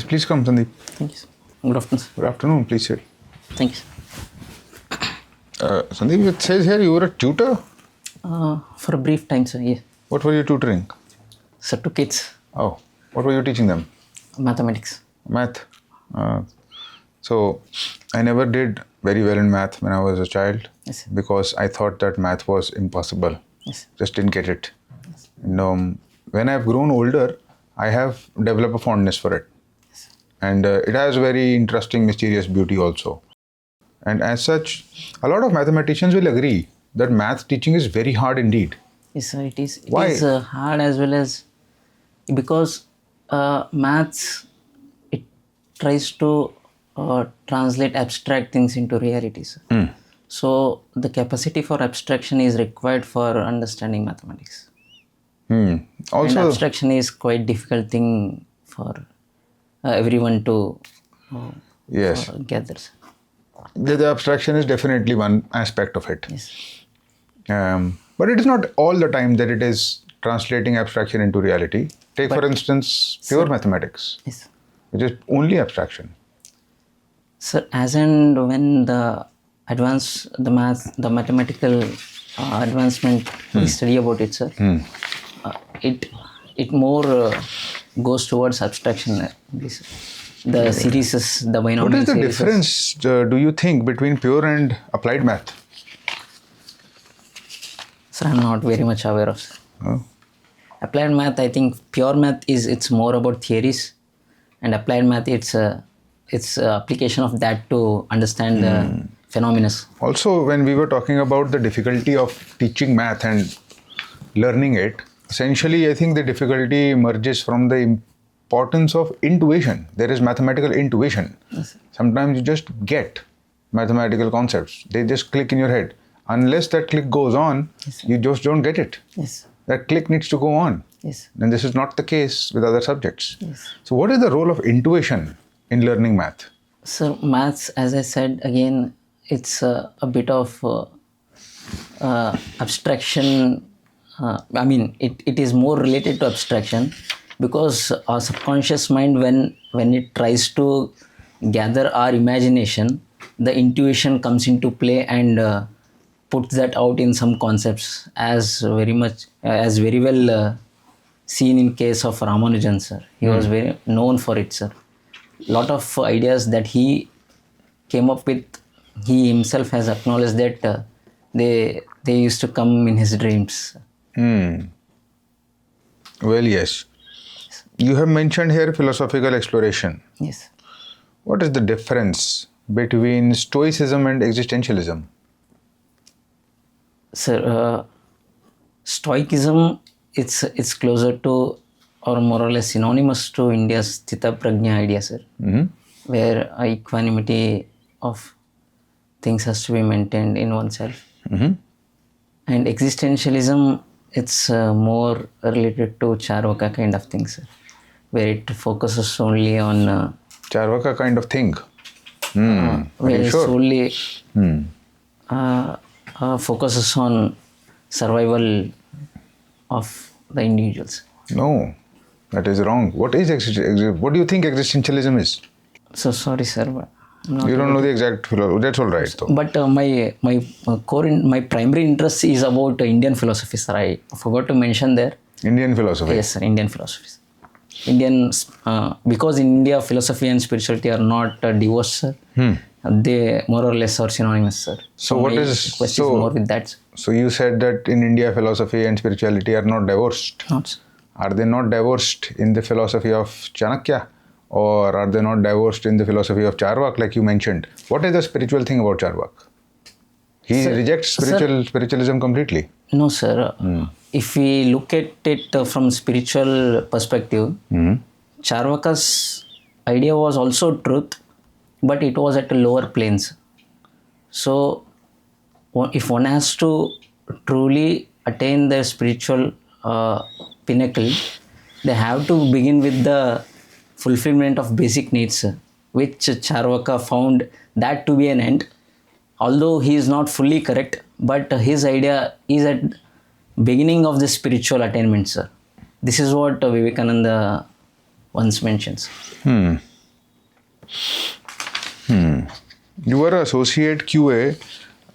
Yes, please come, Sandeep. Thank you, sir. Good afternoon, sir. Good afternoon. Please sit. Thank you, Sandeep, it says here you were a tutor. For a brief time, sir. Yeah. What were you tutoring? Sir, to kids, Oh, what were you teaching them? mathematics. Math. So I never did very well in math when I was a child Yes, sir. because I thought that math was impossible. Yes. Just didn't get it. And when I've grown older, I have developed a fondness for it. And it has very interesting, mysterious beauty also. And as such, a lot of mathematicians will agree that math teaching is very hard indeed. Yes, sir. It is. It Why? is hard as well as because maths it tries to translate abstract things into reality, sir. So the capacity for abstraction is required for understanding mathematics. And Also, abstraction is quite difficult thing for everyone to yes, gather. Sir. the abstraction is definitely one aspect of it. Yes. But it is not all the time that it is translating abstraction into reality. Take, for instance, pure mathematics, Yes. which is only abstraction. Sir, as and when the mathematical advancement we study about it, sir, it more goes towards abstraction. The series, the binomial What is the series. difference, do you think, between pure and applied math? Sir, I'm not very much aware of. Sir. Oh. Applied math, I think pure math it's more about theories, and applied math it's application of that to understand the phenomena. Also, when we were talking about the difficulty of teaching math and learning it, essentially I think the difficulty emerges from the importance of intuition. There is mathematical intuition. Yes. Sometimes you just get mathematical concepts. They just click in your head. Unless that click goes on, you just don't get it. Yes. That click needs to go on. Yes. And this is not the case with other subjects. Yes. So what is the role of intuition in learning math? So maths, as I said again, it's a bit of abstraction. I mean, it is more related to abstraction because our subconscious mind, when it tries to gather our imagination, the intuition comes into play and puts that out in some concepts, as very well seen in case of Ramanujan, sir. He was very known for it, sir. Lot of ideas that he came up with, he himself has acknowledged that they used to come in his dreams. Well, yes. You have mentioned here philosophical exploration. Yes. What is the difference between Stoicism and existentialism? Sir, Stoicism, it's closer to or more or less synonymous to India's Sthita Prajna idea, sir, where equanimity of things has to be maintained in oneself. And existentialism, it's more related to Charvaka kind of things, sir, where it focuses only on Charvaka kind of thing. where you it sure? solely focuses on survival of the individuals. No, that is wrong. What is what do you think existentialism is? So sorry, sir, but I'm not You don't know the exact philosophy. That's all right, though. But my primary interest is about Indian philosophy, sir. I forgot to mention there. Indian philosophy. Yes, sir, Indian philosophy. Because in India, philosophy and spirituality are not divorced, sir. They more or less are synonymous, sir. So what my is question is more with that, sir. So you said that in India, philosophy and spirituality are not divorced. Not, sir. Are they not divorced in the philosophy of Chanakya? Or are they not divorced in the philosophy of Charvak, like you mentioned? What is the spiritual thing about Charvak? He rejects spiritualism completely. No, sir. If we look at it from spiritual perspective, Charvaka's idea was also truth, but it was at a lower planes. So, if one has to truly attain the spiritual pinnacle, they have to begin with the fulfillment of basic needs, which Charvaka found that to be an end. Although he is not fully correct, but his idea is at beginning of the spiritual attainment, sir. This is what Vivekananda once mentions. You were associate QA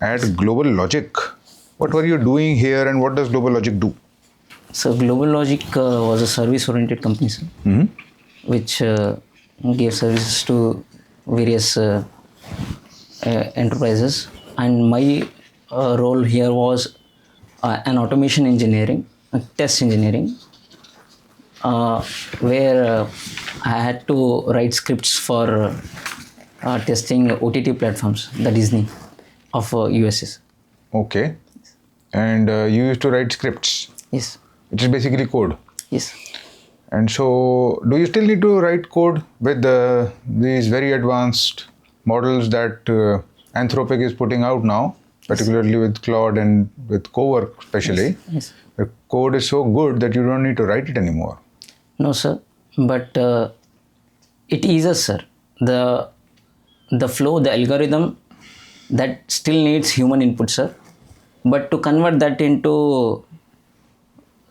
at Global Logic. What were you doing here and what does Global Logic do? So Global Logic was a service-oriented company, sir, which gave services to various enterprises. And my role here was an automation engineering, test engineering, where I had to write scripts for testing OTT platforms, the Disney of USS. Okay. And you used to write scripts. Yes. It is basically code. Yes. And so, do you still need to write code with these very advanced models that Anthropic is putting out now, particularly with Claude and with Cowork especially? Yes. The code is so good that you don't need to write it anymore. No, sir. But it eases, sir. The flow, the algorithm, that still needs human input, sir. But to convert that into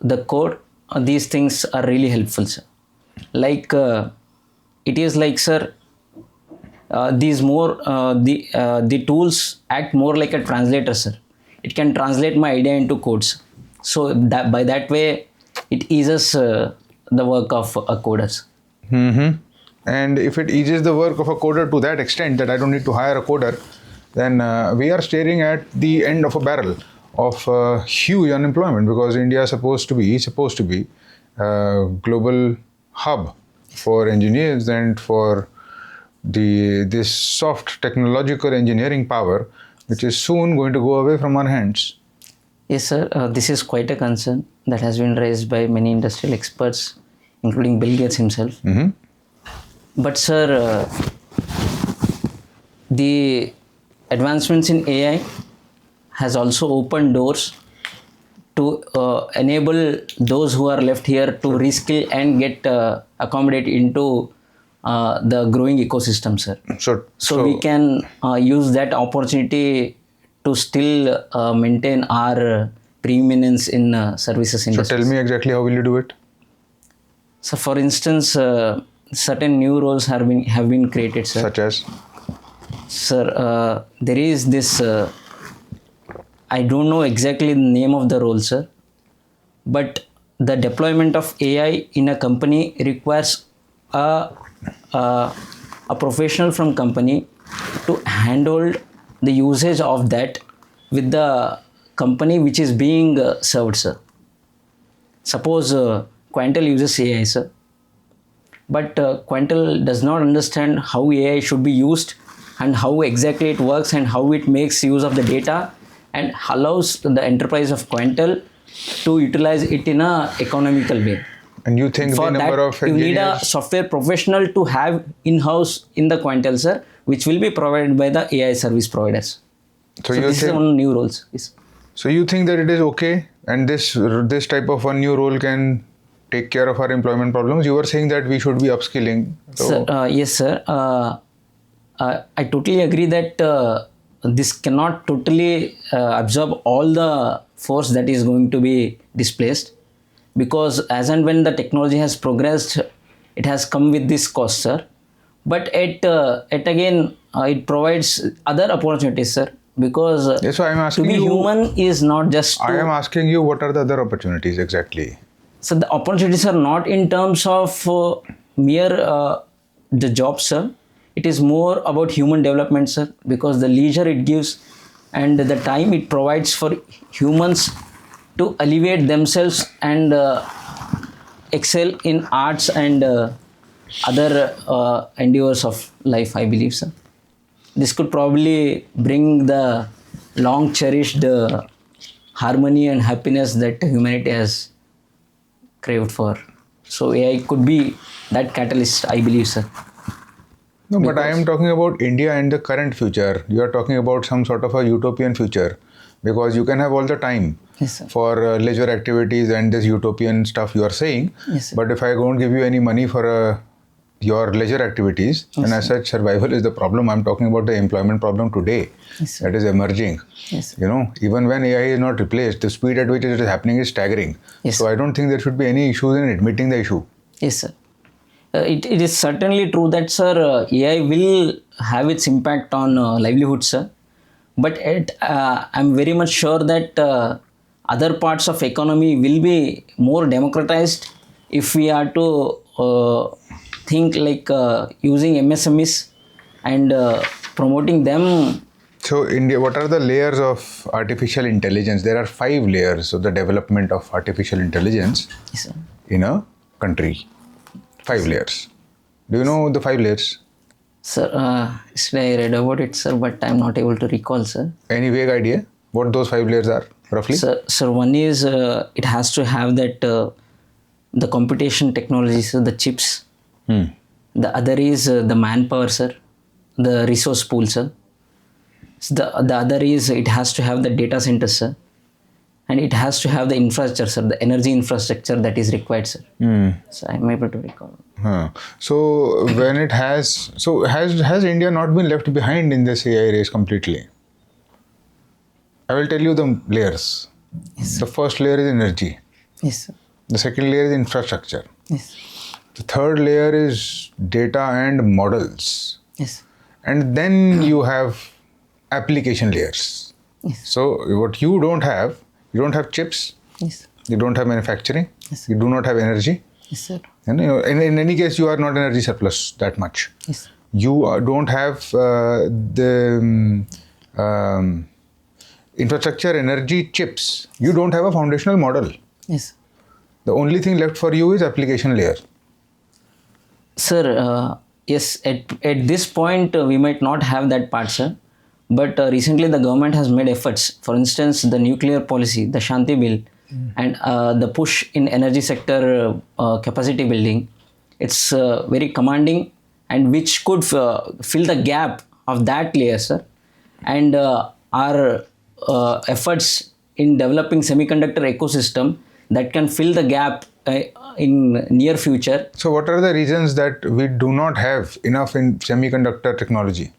the code, these things are really helpful, sir. Like it is like, sir, the tools act more like a translator, sir. It can translate my idea into codes. So that by that way, it eases the work of a coder. Mm-hmm. And if it eases the work of a coder to that extent that I don't need to hire a coder, then we are staring at the end of a barrel of huge unemployment, because India is supposed to be a global hub for engineers and for this soft technological engineering power, which is soon going to go away from our hands. Yes, sir. This is quite a concern that has been raised by many industrial experts, including Bill Gates himself. Mm-hmm. But, sir, the advancements in AI has also opened doors to enable those who are left here to reskill and get accommodated into the growing ecosystem, sir. So we can use that opportunity to still maintain our preeminence in services industry. So tell me exactly how will you do it? So, for instance, certain new roles have been created, sir. Such as? Sir, there is this. I don't know exactly the name of the role, sir, but the deployment of AI in a company requires a professional from company to handle the usage of that with the company which is being served, sir. Suppose Quantel uses AI, sir, but Quantel does not understand how AI should be used and how exactly it works and how it makes use of the data and allows the enterprise of Quantel to utilize it in a economical way. And you think For the number that, of you need a engineers... software professional to have in-house in the Quantel, sir, which will be provided by the AI service providers. So this is one new roles. Yes. So you think that it is okay, and this type of one new role can take care of our employment problems? You were saying that we should be upskilling. So Sir, yes, sir. I totally agree that this cannot totally absorb all the force that is going to be displaced, because as and when the technology has progressed, it has come with this cost, sir. But it provides other opportunities, sir. Because yes, so I'm asking to be you, human is not just I am asking you, what are the other opportunities exactly? So the opportunities are not in terms of mere the job, sir. It is more about human development, sir, because the leisure it gives and the time it provides for humans to elevate themselves and excel in arts and other endeavors of life, I believe, sir. This could probably bring the long cherished harmony and happiness that humanity has craved for. So AI could be that catalyst, I believe, sir. No, but I am talking about India and the current future. You are talking about some sort of a utopian future, because you can have all the time for leisure activities and this utopian stuff you are saying. Yes, sir. But if I don't give you any money for your leisure activities, Yes, and as such survival is the problem. I'm talking about the employment problem today that is emerging. Yes, You know, even when AI is not replaced, the speed at which it is happening is staggering. Yes, so I don't think there should be any issues in admitting the issue. Yes, sir. It is certainly true that, sir, AI will have its impact on livelihood, sir. But I'm very much sure that other parts of economy will be more democratized if we are to think like using MSMEs and promoting them. So, India, what are the layers of artificial intelligence? There are 5 layers of the development of artificial intelligence Yes, sir. in a country. 5 layers. Do you know the 5 layers? Sir, yesterday I read about it, sir, but I'm not able to recall, sir. Any vague idea what those 5 layers are, roughly? Sir, one is it has to have that the computation technologies, the chips. The other is the manpower, sir, the resource pool, sir. The other is it has to have the data center, sir, and it has to have the infrastructure, sir, the energy infrastructure that is required, sir. So I'm able to recall. So when it has, so has India not been left behind in this AI race completely? I will tell you the layers. Yes, The first layer is energy. Yes, sir. The second layer is infrastructure. Yes. The third layer is data and models. Yes. And then you have application layers. Yes. So what you don't have chips, Yes. you don't have manufacturing, Yes. you do not have energy. Yes, sir. And in any case, you are not energy surplus that much. Yes. You don't have the infrastructure, energy, chips. You don't have a foundational model. Yes. The only thing left for you is application layer. Sir, yes, at this point, we might not have that part, sir. But recently, the government has made efforts. For instance, the nuclear policy, the Shanti Bill, and the push in energy sector capacity building. It's very commanding, and which could fill the gap of that layer, sir. And our efforts in developing semiconductor ecosystem that can fill the gap in near future. So what are the reasons that we do not have enough in semiconductor technology?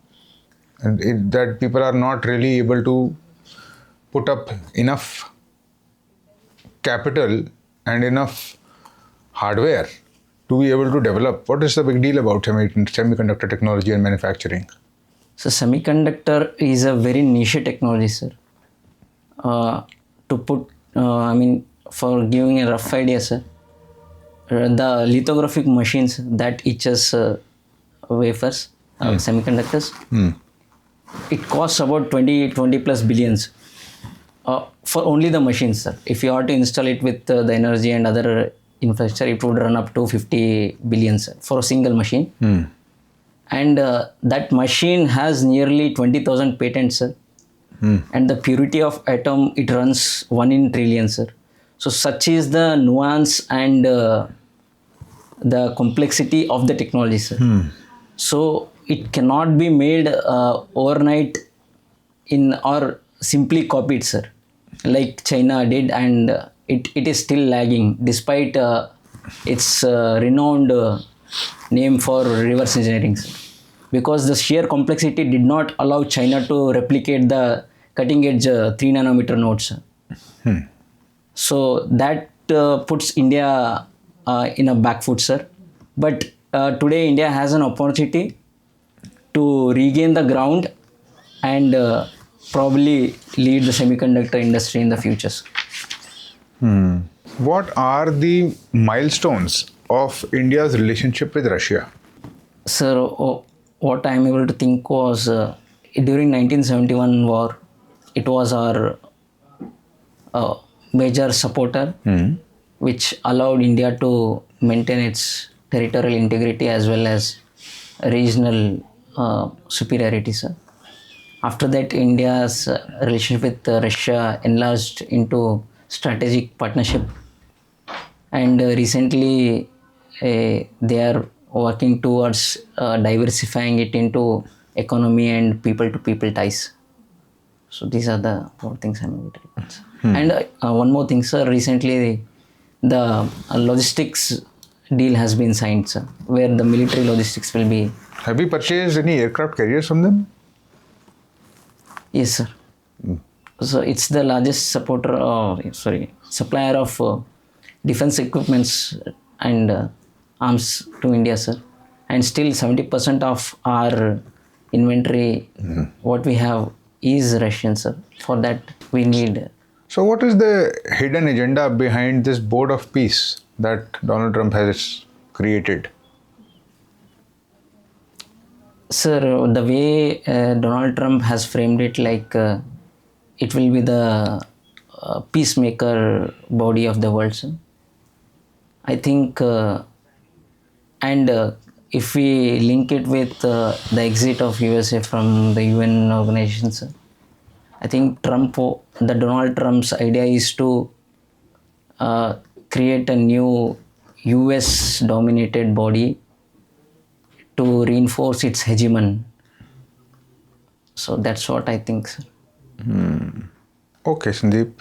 And that people are not really able to put up enough capital and enough hardware to be able to develop. What is the big deal about semiconductor technology and manufacturing? So semiconductor is a very niche technology, sir. For giving a rough idea, sir, the lithographic machines that etches wafers, semiconductors, it costs about 20 plus billions for only the machines, sir. If you are to install it with the energy and other infrastructure, it would run up to 50 billion, sir, for a single machine. And that machine has nearly 20,000 patents, sir. And the purity of atom, it runs 1 in trillion, sir. So such is the nuance and the complexity of the technology, sir. So it cannot be made overnight or simply copied, sir, like China did, and it is still lagging despite its renowned name for reverse engineering, sir. Because the sheer complexity did not allow China to replicate the cutting edge 3 nanometer nodes. So that puts India in a back foot, sir. But today India has an opportunity to regain the ground and probably lead the semiconductor industry in the future. What are the milestones of India's relationship with Russia? Sir, what I am able to think was during 1971 war, it was our major supporter, which allowed India to maintain its territorial integrity as well as regional superiority, sir. After that, India's relationship with Russia enlarged into strategic partnership, and recently they are working towards diversifying it into economy and people-to-people ties. So these are the 4 things I'm able to report, sir. And one more thing, sir. Recently, the logistics deal has been signed, sir, where the military logistics will be. Have you purchased any aircraft carriers from them? Yes, sir. So it's the largest supplier of defense equipments and arms to India, sir. And still 70% of our inventory, what we have is Russian, sir. For that, we need... So what is the hidden agenda behind this board of peace that Donald Trump has created? Sir, the way Donald Trump has framed it, like it will be the peacemaker body of the world, sir. I think, if we link it with the exit of USA from the UN organization, sir, I think the Donald Trump's idea is to create a new US-dominated body to reinforce its hegemon. So that's what I think, sir. Okay, Sandeep.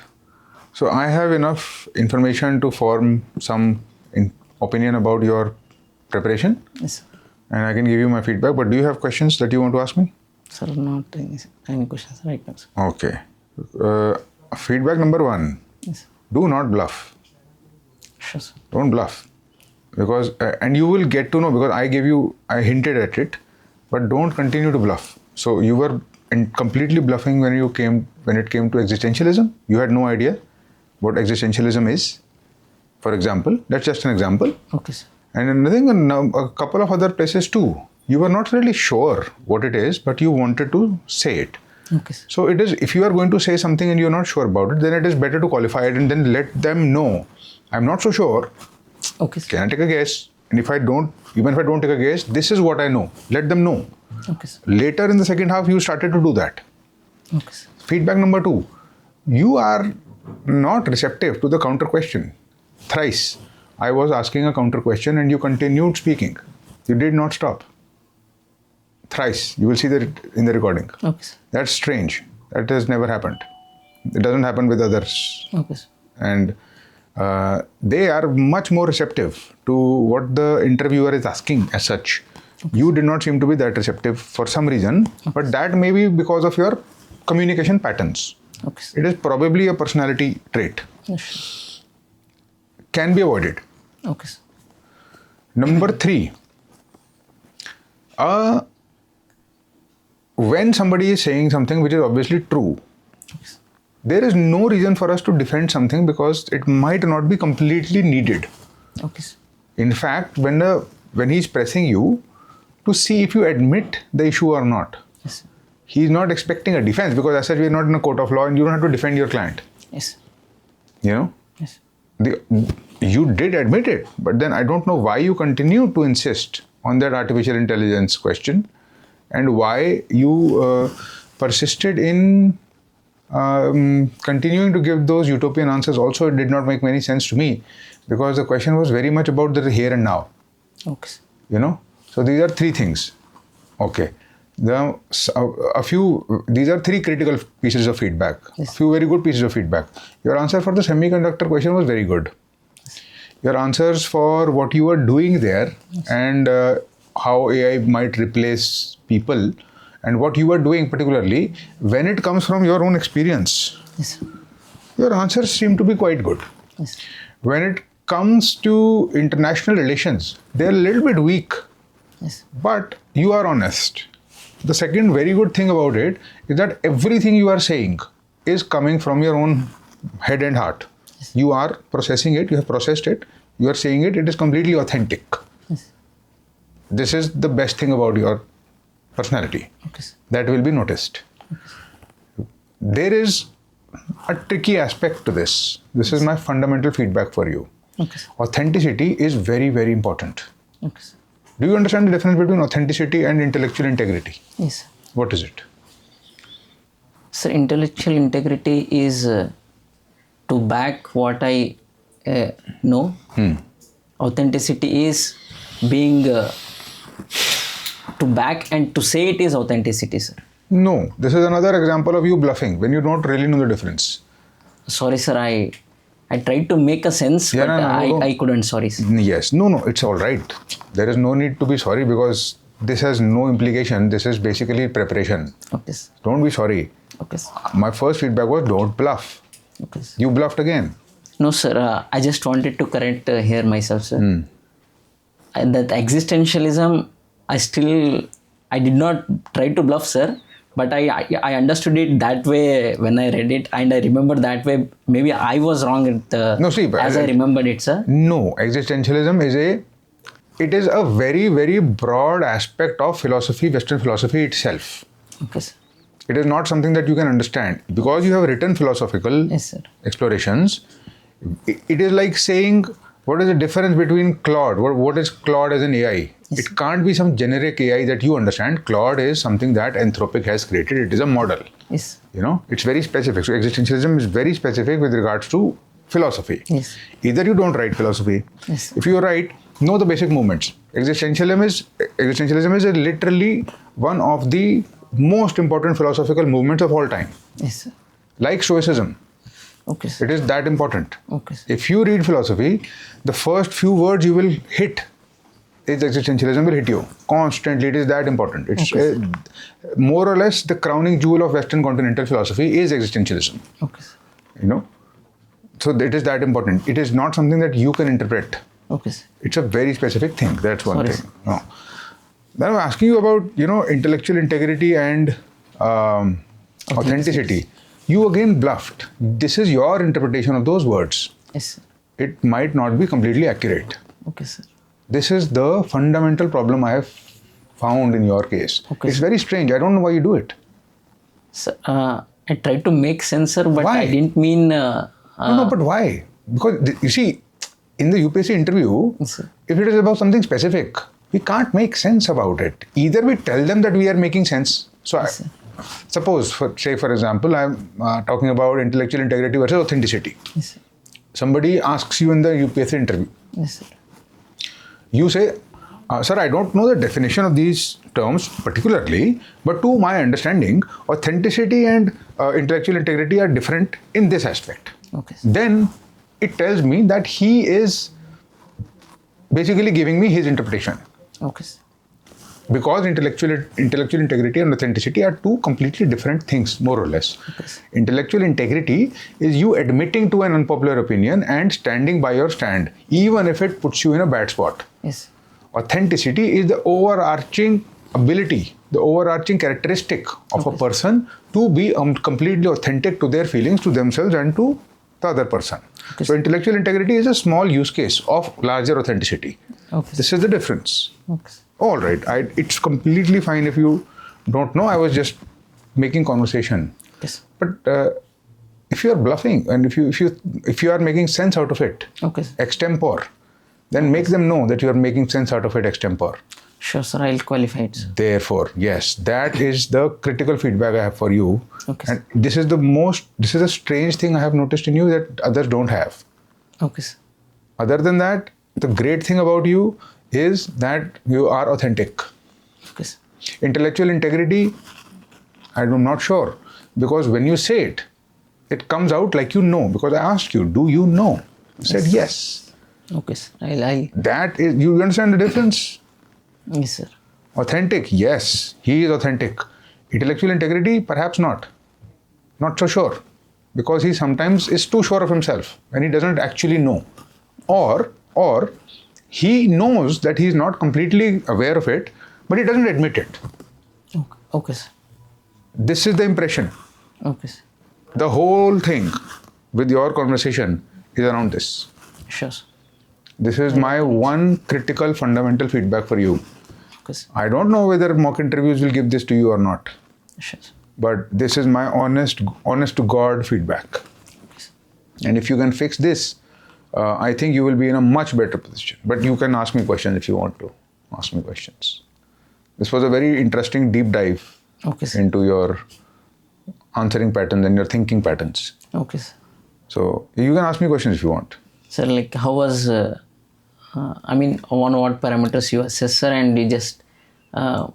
So I have enough information to form some opinion about your preparation. Yes, sir. And I can give you my feedback. But do you have questions that you want to ask me? Sir, not any questions right now, sir. Okay. Feedback number 1. Yes. Do not bluff. Sure, sir. Don't bluff. Because, and you will get to know, because I hinted at it, but don't continue to bluff. So you were completely bluffing when it came to existentialism. You had no idea what existentialism is. For example, that's just an example. Okay, sir. And I think a couple of other places too. You were not really sure what it is, but you wanted to say it. Okay, sir. So it is, if you are going to say something and you're not sure about it, then it is better to qualify it and then let them know. I'm not so sure. Okay, sir. Can I take a guess? And even if I don't take a guess, this is what I know. Let them know. Okay, sir. Later in the second half, you started to do that. Okay, sir. Feedback number 2. You are not receptive to the counter question. Thrice, I was asking a counter question and you continued speaking. You did not stop. Thrice. You will see that in the recording. Okay, sir. That's strange. That has never happened. It doesn't happen with others. Okay, sir. And they are much more receptive to what the interviewer is asking as such. Okay. You did not seem to be that receptive for some reason, but that may be because of your communication patterns. Okay, sir. It is probably a personality trait. Yes, sure. Can be avoided. Okay, sir. Number 3. When somebody is saying something which is obviously true, Okay, sir. there is no reason for us to defend something because it might not be completely needed. Okay, sir. In fact, when he's pressing you to see if you admit the issue or not, Yes, sir. he's not expecting a defense because as such we are not in a court of law and you don't have to defend your client. Yes, sir. You know? Yes. You did admit it, but then I don't know why you continue to insist on that artificial intelligence question and why you persisted in continuing to give those utopian answers. Also, it did not make any sense to me because the question was very much about the here and now. Okay, sir. You know, so these are 3 things. Okay, these are 3 critical pieces of feedback. Yes. A few very good pieces of feedback. Your answer for the semiconductor question was very good. Yes. Your answers for what you were doing there, yes, and how AI might replace people, and what you are doing particularly when it comes from your own experience. Yes, sir. Your answers seem to be quite good. Yes. When it comes to international relations, they're a little bit weak, Yes. but you are honest. The second very good thing about it is that everything you are saying is coming from your own head and heart. Yes. You are processing it, you have processed it, you are saying it, it is completely authentic. Yes. This is the best thing about your personality. Okay, sir. That will be noticed. Okay. There is a tricky aspect to this. This is my fundamental feedback for you. Okay, sir. Authenticity is very, very important. Okay, sir. Do you understand the difference between authenticity and intellectual integrity? Yes, sir. What is it? So intellectual integrity is to back what I know. Authenticity is being to back and to say it is authenticity, sir. No, this is another example of you bluffing when you don't really know the difference. Sorry, sir. I tried to make a sense, Yeah, but no. I couldn't. Sorry, sir. Yes, no, it's all right. There is no need to be sorry because this has no implication. This is basically preparation. Okay, sir. Don't be sorry. Okay, sir. My first feedback was don't bluff. Okay, sir. You bluffed again. No, sir. I just wanted to correct here myself, sir. that existentialism, I did not try to bluff, sir, but I understood it that way when I read it, and I remember that way. Maybe I was wrong as I remembered it, sir. No, existentialism is a very, very broad aspect of philosophy, Western philosophy itself. Okay, sir. It is not something that you can understand. Because you have written philosophical Yes, sir. explorations, it is like saying, what is the difference between Claude? What is Claude as an AI? Yes, it can't be some generic AI that you understand. Claude is something that Anthropic has created. It is a model. Yes. It's very specific. So existentialism is very specific with regards to philosophy. Yes. Either you don't write philosophy. Yes. If you write, know the basic movements. Existentialism is literally one of the most important philosophical movements of all time. Yes, sir. Like Stoicism. Okay, sir. It is that important. Okay, sir. If you read philosophy, the first few words you will hit is existentialism will hit you constantly. It is that important. It's more or less the crowning jewel of Western continental philosophy is existentialism. Okay, sir. So it is that important. It is not something that you can interpret. Okay, sir. It's a very specific thing. That's one Sorry, thing. No. Then I'm asking you about intellectual integrity and authenticity. You again bluffed. This is your interpretation of those words. Yes, sir. It might not be completely accurate. Okay, sir. This is the fundamental problem I have found in your case. Okay, It's sir. very strange. I don't know why you do it. Sir, I tried to make sense, sir, but Why? I didn't mean. No, but why? Because you see, in the UPSC interview, Yes, sir. if it is about something specific, we can't make sense about it. Either we tell them that we are making sense. So Yes, sir. suppose, for example, I'm talking about intellectual integrity versus authenticity. Yes, sir. Somebody asks you in the UPSC interview. Yes, sir. You say, sir, I don't know the definition of these terms particularly, but to my understanding, authenticity and intellectual integrity are different in this aspect. Okay, sir. Then it tells me that he is basically giving me his interpretation. Okay, sir. Because intellectual integrity and authenticity are two completely different things, more or less. Okay, sir. Intellectual integrity is you admitting to an unpopular opinion and standing by your stand, even if it puts you in a bad spot. Yes. Authenticity is the overarching ability, the overarching characteristic of a person to be completely authentic to their feelings, to themselves and to the other person. Okay. So intellectual integrity is a small use case of larger authenticity. Okay. This is the difference. Okay. All right, it's completely fine if you don't know. I was just making conversation. Yes. But if you are bluffing and if you are making sense out of it, Okay, sir. extempore, then make them know that you are making sense out of it extempore. Sure, sir. I'll qualify it, sir. Therefore, yes, that is the critical feedback I have for you. Okay, And this is a strange thing I have noticed in you that others don't have. Okay, sir. Other than that, the great thing about you is that you are authentic. Okay, sir. Intellectual integrity, I'm not sure. Because when you say it, it comes out like you know. Because I asked you, do you know? You said yes. Okay, sir. I'll. That is, you understand the difference? Yes, sir. Authentic, yes, he is authentic. Intellectual integrity, perhaps not. Not so sure. Because he sometimes is too sure of himself and he doesn't actually know. Or he knows that he is not completely aware of it, but he doesn't admit it. Okay, okay, sir. This is the impression. Okay, sir. The whole thing with your conversation is around this. Sure, sir. This is my one critical fundamental feedback for you. Okay, sir. I don't know whether mock interviews will give this to you or not, Sure, sir. but this is my honest to God feedback. Okay, sir. And if you can fix this, I think you will be in a much better position. But you can ask me questions if you want to. Ask me questions. This was a very interesting deep dive Okay, sir. into your answering patterns and your thinking patterns. Okay, sir. So you can ask me questions if you want. Sir, like how was, on what parameters you assess, sir, and you just, I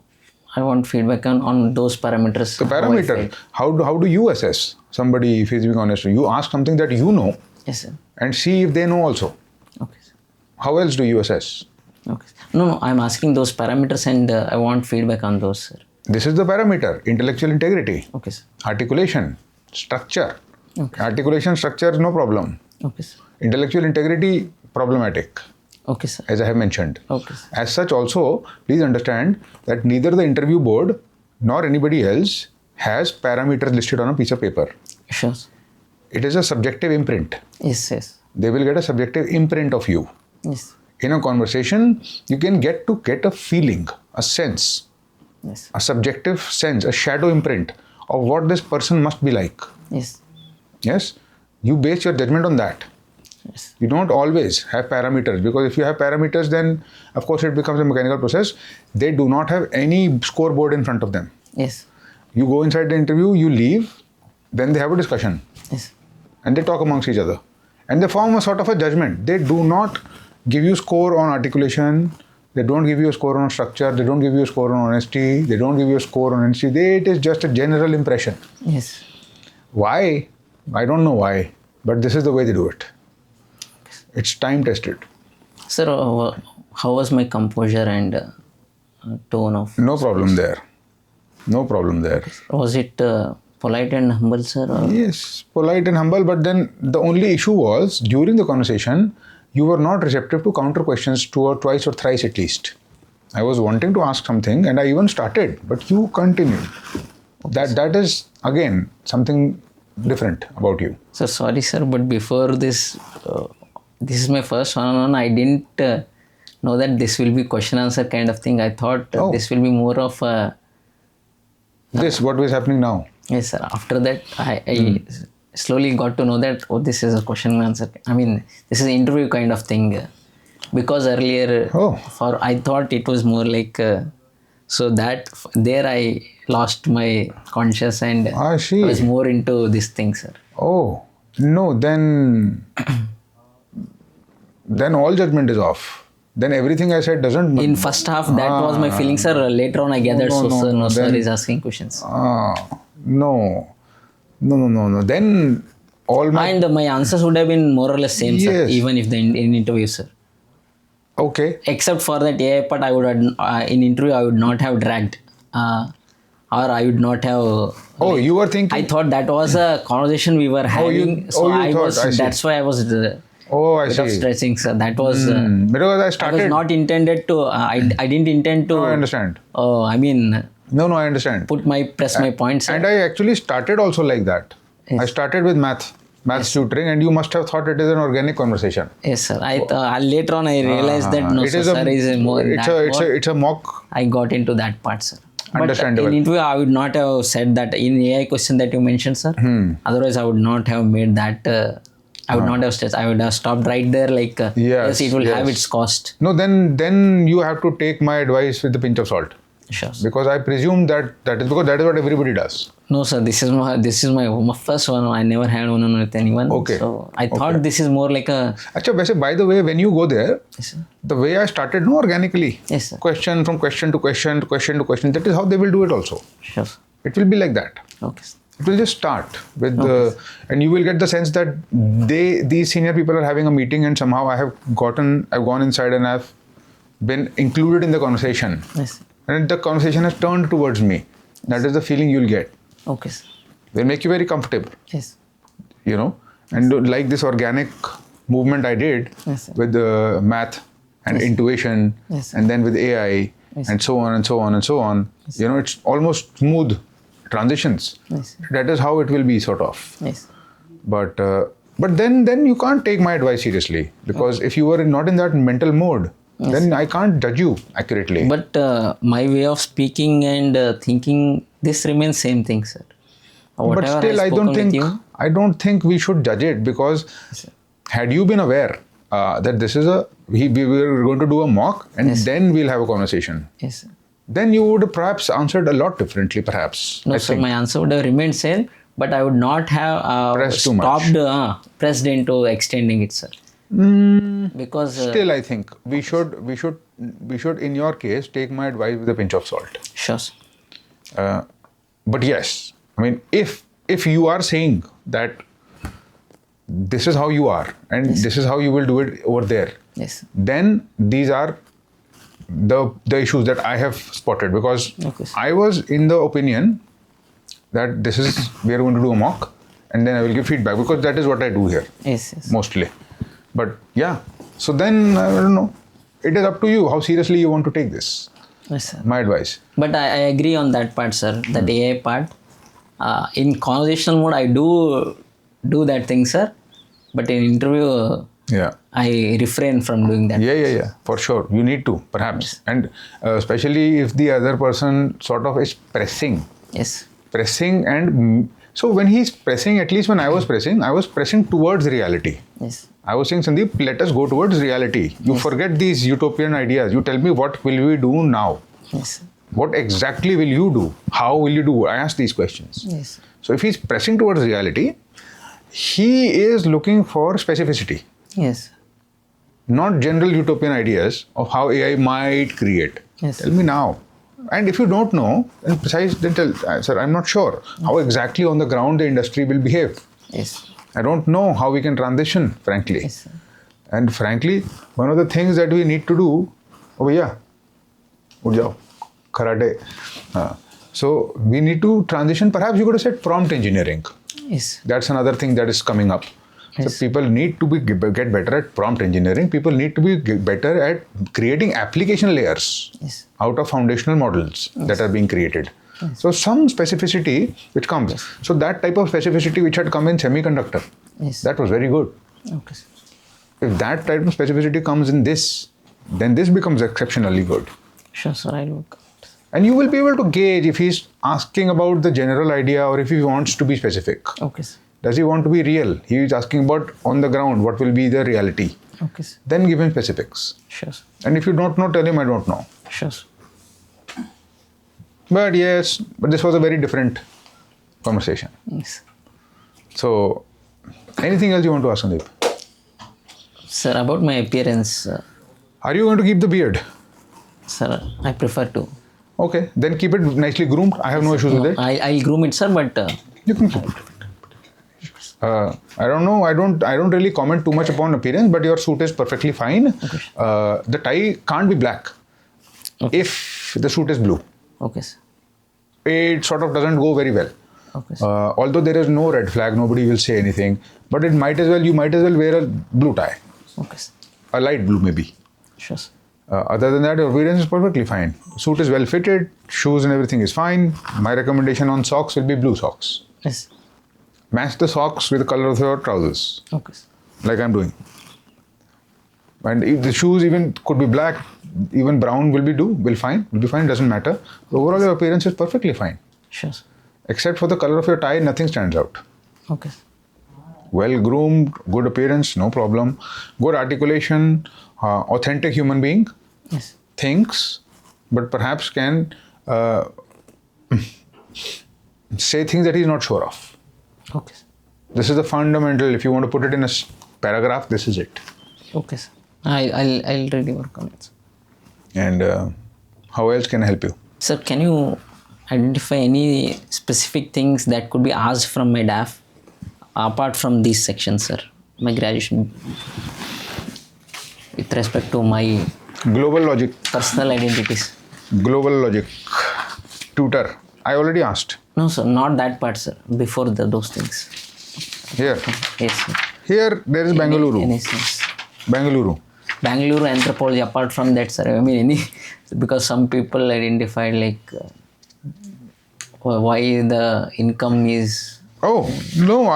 want feedback on those parameters. The parameter, how do you assess somebody if he's being honest? You ask something that you know Yes, sir. and see if they know also. Okay, sir. How else do you assess? Okay. No, I'm asking those parameters and I want feedback on those, sir. This is the parameter, intellectual integrity, Okay, sir. articulation, structure. Okay. Articulation, structure is no problem. Okay, sir. Intellectual integrity, problematic. Okay, sir. as I have mentioned. Okay, sir. As such, also, please understand that neither the interview board nor anybody else has parameters listed on a piece of paper. Sure. It is a subjective imprint. Yes, yes. They will get a subjective imprint of you. Yes. In a conversation, you can get a feeling, a sense, Yes. a subjective sense, a shadow imprint of what this person must be like. Yes. Yes? You base your judgment on that. Yes. You don't always have parameters, because if you have parameters, then of course it becomes a mechanical process. They do not have any scoreboard in front of them. Yes. You go inside the interview, you leave, then they have a discussion Yes. and they talk amongst each other and they form a sort of a judgment. They do not give you score on articulation, they don't give you a score on structure, they don't give you a score on honesty, they don't give you a score on honesty. It is just a general impression. Yes. Why? I don't know why, but this is the way they do it. It's time tested. Sir, how was my composure and tone of? No problem there. No problem there. Was it polite and humble, sir? Or? Yes, polite and humble, but then the only issue was during the conversation, you were not receptive to counter questions twice or thrice at least. I was wanting to ask something and I even started, but you continued. That is again something different about you. Sir, sorry, sir, but before this, this is my first one-on-one. I didn't know that this will be question-answer kind of thing. I thought this will be more of a... What is happening now? Yes, sir. After that, I slowly got to know that, this is a question and answer. I mean, this is an interview kind of thing. Because earlier, I thought it was more like... so that there I lost my conscience and I was more into this thing, sir. Oh, no, then all judgment is off. Then everything I said doesn't... In first half, that was my feeling, sir. Later on, I gathered, sir is asking questions. No. Then all my... And my answers would have been more or less same, sir, even if in interview, sir. Okay. Except for that AI part, I would have, in interview, I would not have dragged. Or I would not have... you were thinking... I thought that was a conversation we were having. That's why I was... I see. Stressing, sir. That was... because I started... I was not intended to... I didn't intend to... No, I understand. I mean... No, I understand. Press my points. And I actually started also like that. Yes. I started with math tutoring, and you must have thought it is an organic conversation. Yes, sir. Later on I realized that no, sir, is more... It's a mock... I got into that part, sir. Understandable. But in interview, I would not have said that in AI question that you mentioned, sir. Otherwise, I would not have made that... I would not have stressed. I would have stopped right there like, yes, it will have its cost. No, then you have to take my advice with a pinch of salt. Sure. Because I presume that is because that is what everybody does. No, sir. This is my first one. I never had one with anyone. Okay. So I thought this is more like a... Achha, by the way, when you go there, the way I started, organically. Yes, sir. Question from question to question to question to question. That is how they will do it also. Sure. It will be like that. Okay. It will just start with and you will get the sense that these senior people are having a meeting and somehow I've gone inside and I've been included in the conversation. Yes. And the conversation has turned towards me. That is the feeling you'll get. Okay, sir. They'll make you very comfortable. Yes. And like this organic movement I did with math and intuition and then with AI and so on and so on and so on. Yes. It's almost smooth transitions. Yes. That is how it will be, sort of. Yes. But then you can't take my advice seriously, because if you were not in that mental mode, then I can't judge you accurately. But my way of speaking and thinking, this remains same thing, sir. But still, I don't think we should judge it, because had you been aware that this is we were going to do a mock and then we'll have a conversation. Yes, sir. Then you would have perhaps answered a lot differently, perhaps. No, sir, my answer would have remained same, but I would not have pressed into extending it, sir. Because still, I think we should, in your case, take my advice with a pinch of salt. Sure, sir. But yes, I mean, if you are saying that this is how you are and this is how you will do it over there, then these are the issues that I have spotted, because I was in the opinion that we are going to do a mock and then I will give feedback, because that is what I do here. Yes. Mostly. But yeah, So then, I don't know. It is up to you how seriously you want to take this. Yes, sir. My advice. But I agree on that part, sir. That AI part. In conversational mode, I do that thing, sir. But in interview, Yeah. I refrain from doing that. Yeah. For sure. You need to, perhaps. And especially if the other person sort of is pressing. Yes. Pressing and... So when he's pressing, at least when I was pressing towards reality. Yes. I was saying, Sandeep, let us go towards reality. You forget these utopian ideas. You tell me, what will we do now? Yes. What exactly will you do? How will you do? I ask these questions. Yes. So if he's pressing towards reality, he is looking for specificity, Yes. not general utopian ideas of how AI might create. Yes. Tell me now. And if you don't know, then tell, sir, I'm not sure how exactly on the ground the industry will behave. Yes. I don't know how we can transition, frankly. Yes, sir. And frankly, one of the things that we need to do, karate. So we need to transition. Perhaps you could have said prompt engineering. Yes. That's another thing that is coming up. Yes. So people need to get better at prompt engineering. People need to be better at creating application layers Yes. out of foundational models that are being created. So some specificity which comes. So that type of specificity which had come in semiconductor, Yes. that was very good. Okay, sir. If that type of specificity comes in this, then this becomes exceptionally good. Sure, sir. I'll look. And you will be able to gauge if he's asking about the general idea or if he wants to be specific. Okay, sir. Does he want to be real? He is asking about on the ground, what will be the reality? Okay, sir. Then give him specifics. Sure, sir. And if you don't know, tell him I don't know. Sure, sir. But this was a very different conversation. Yes. So, anything else you want to ask, Sandeep? Sir, about my appearance, Are you going to keep the beard? sir, I prefer to. Okay, then keep it nicely groomed. I have no issues with it. I'll groom it, sir, but You can keep it. I don't know. I don't really comment too much upon appearance, but your suit is perfectly fine. The tie can't be black if the suit is blue. okay, sir. It sort of doesn't go very well. Okay, sir. Although there is no red flag, nobody will say anything. But you might as well wear a blue tie, Okay, sir. a light blue maybe. Sure, sir. Other than that, your appearance is perfectly fine. Suit is well fitted, shoes and everything is fine. My recommendation on socks will be blue socks. Yes. Match the socks with the color of your trousers, Okay, sir. like I'm doing. And if the shoes even could be black, even brown will be fine, doesn't matter. Overall, your appearance is perfectly fine. Sure, sir. Except for the color of your tie, nothing stands out. Okay, sir. Well groomed, good appearance, no problem. Good articulation, authentic human being, Yes. thinks, but perhaps can say things that he's not sure of. Okay, sir. This is the fundamental. If you want to put it in a paragraph, this is it. Okay, sir. I'll really work on it, sir. And how else can I help you? Sir, can you identify any specific things that could be asked from my DAF apart from these sections, sir? My graduation with respect to my Global logic. personal identities. Global logic. Tutor. I already asked. No, sir, not that part, sir. Before those things. Here. Yes, sir. Here there is Bengaluru. Any sense. Bengaluru. Bangalore anthropology. Apart from that, sir, I mean because some people identified like why the income is. Oh, no,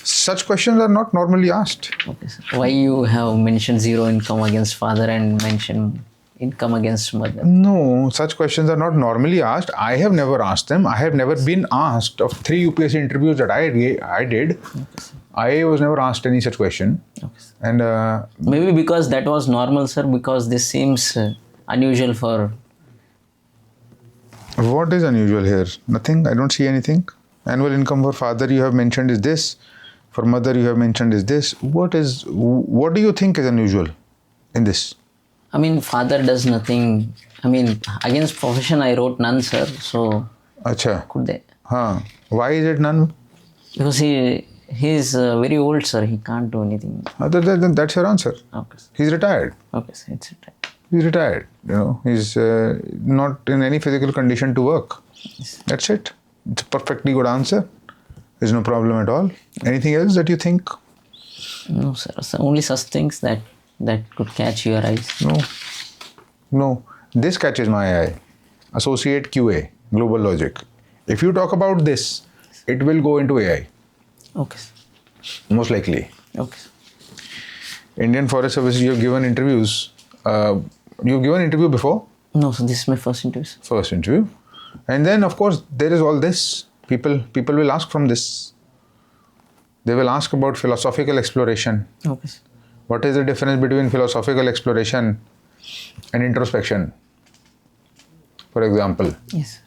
such questions are not normally asked. Okay, sir. Why you have mentioned zero income against father and mentioned income against mother? No, such questions are not normally asked. I have never asked them. I have never been asked of 3 UPSC interviews that I did. Okay, sir. I was never asked any such question. Okay, sir. And Maybe because that was normal, sir, because this seems unusual for. what is unusual here? Nothing. I don't see anything. Annual income for father you have mentioned is this. For mother you have mentioned is this. What do you think is unusual in this? I mean, father does nothing. I mean, against profession I wrote none, sir. So Acha. could they? Why is it none? Because he's very old, sir. He can't do anything. Other than that's your answer. Okay, sir. He's retired. Okay, sir. It's right. He's retired. He's not in any physical condition to work. Yes. That's it. It's a perfectly good answer. There's no problem at all. Anything else that you think? No, sir. So only such things that that could catch your eyes? No. This catches my eye. Associate QA, Global Logic. If you talk about this, it will go into AI. Okay. Most likely. Okay. Indian Forest Service, you've given interviews. You've given interview before? No, so this is my first interview. First interview. And then, of course, there is all this. People will ask from this. They will ask about philosophical exploration. Okay. What is the difference between philosophical exploration and introspection? For example, Yes.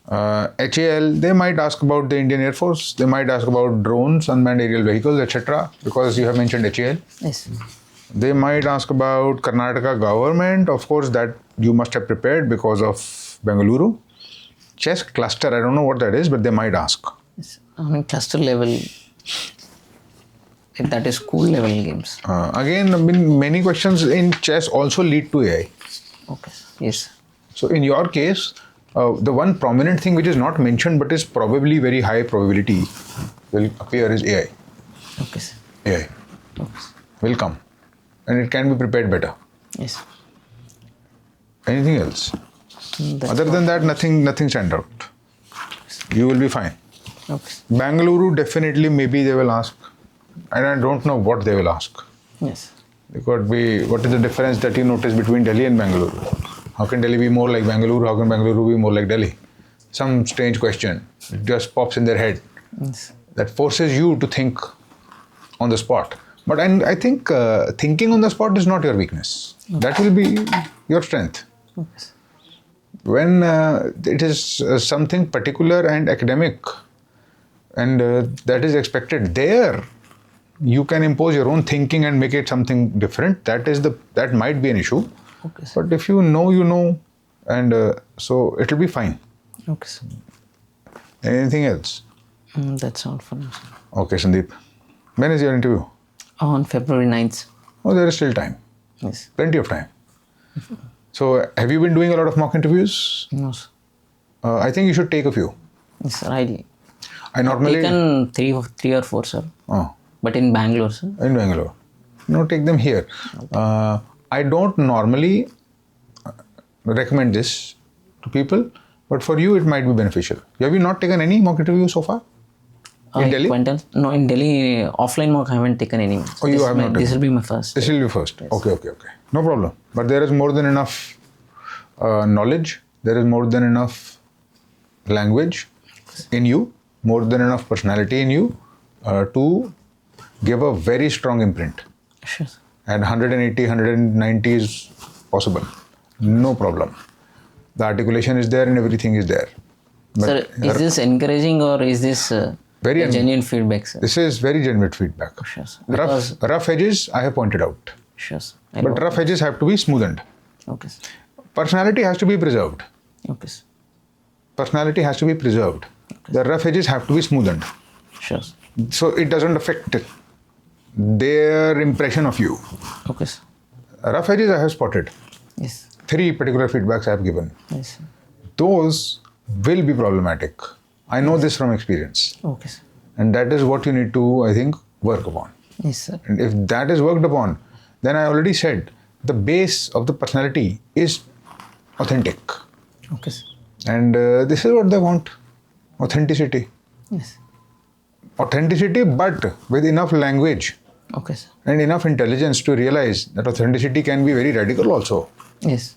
HAL, they might ask about the Indian Air Force. They might ask about drones, unmanned aerial vehicles, etc. Because you have mentioned HAL. Yes. They might ask about Karnataka government. Of course, that you must have prepared because of Bengaluru. Chess cluster, I don't know what that is, but they might ask. Yes. I mean, cluster level. That is school level games. Again, I mean, many questions in chess also lead to AI. Okay. Yes. So in your case, the one prominent thing which is not mentioned but is probably very high probability will appear is AI. Okay. AI Okay. will come and it can be prepared better. Yes. Anything else? That's Other than that, nothing stands out. You will be fine. Okay. Bengaluru, definitely maybe they will ask. And I don't know what they will ask. Yes. It could be, what is the difference that you notice between Delhi and Bengaluru? How can Delhi be more like Bengaluru? How can Bengaluru be more like Delhi? Some strange question. It just pops in their head. Yes. That forces you to think on the spot. But I think thinking on the spot is not your weakness. Okay. That will be your strength. Okay. When it is something particular and academic and that is expected there, you can impose your own thinking and make it something different. That might be an issue. Okay. But if you know, and so it will be fine. Okay. Anything else? That's all for now. Okay, Sandeep. When is your interview? On February 9th. Oh, there is still time. Yes. Plenty of time. So, have you been doing a lot of mock interviews? No, sir. I think you should take a few. Yes, sir. I normally taken three or four, sir. Oh, But in Bangalore, sir. in Bangalore. No, take them here. I don't normally recommend this to people, but for you it might be beneficial. Have you not taken any mock interview so far? In Delhi? No, in Delhi, offline mock I haven't taken any. Oh, you have not This taken. will be my first. This will be first. Yes. Okay. No problem. But there is more than enough knowledge. There is more than enough language in you, more than enough personality in you to give a very strong imprint. Sure. And 180, 190 is possible. No problem. The articulation is there and everything is there. But Sir, is this encouraging or is this Very genuine feedback, sir? this is very genuine feedback. Sure, sir. Rough edges I have pointed out. Sure, sir. But rough edges have to be smoothened. Okay, sir. Personality has to be preserved. Okay, sir. Personality has to be preserved. The rough edges have to be smoothened. Sure, sir. So it doesn't affect their impression of you. Okay, sir. Rough edges I have spotted. Yes. 3 particular feedbacks I have given. Yes, sir. Those will be problematic. I know this from experience. Okay, sir. And that is what you need to, I think, work upon. Yes, sir. And if that is worked upon, then I already said the base of the personality is authentic. Okay, sir. And this is what they want. Authenticity. Yes. Authenticity, but with enough language Okay, sir. and enough intelligence to realize that authenticity can be very radical also. Yes.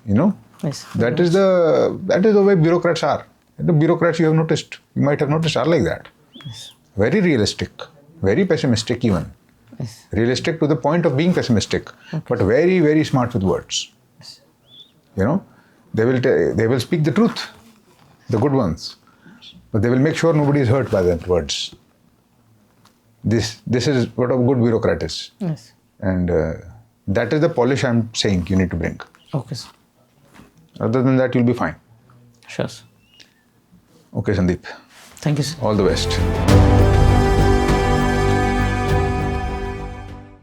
You know? Yes. That is the way bureaucrats are. The bureaucrats you might have noticed are like that. Yes. Very realistic, very pessimistic even. Yes. Realistic to the point of being pessimistic, but very, very smart with words. Yes. You know, they will speak the truth, the good ones, but they will make sure nobody is hurt by their words. This is what a good bureaucrat is, Yes. and that is the polish I'm saying you need to bring. Okay, sir. Other than that, you'll be fine. Sure, sir. Okay, Sandeep. Thank you, sir. All the best.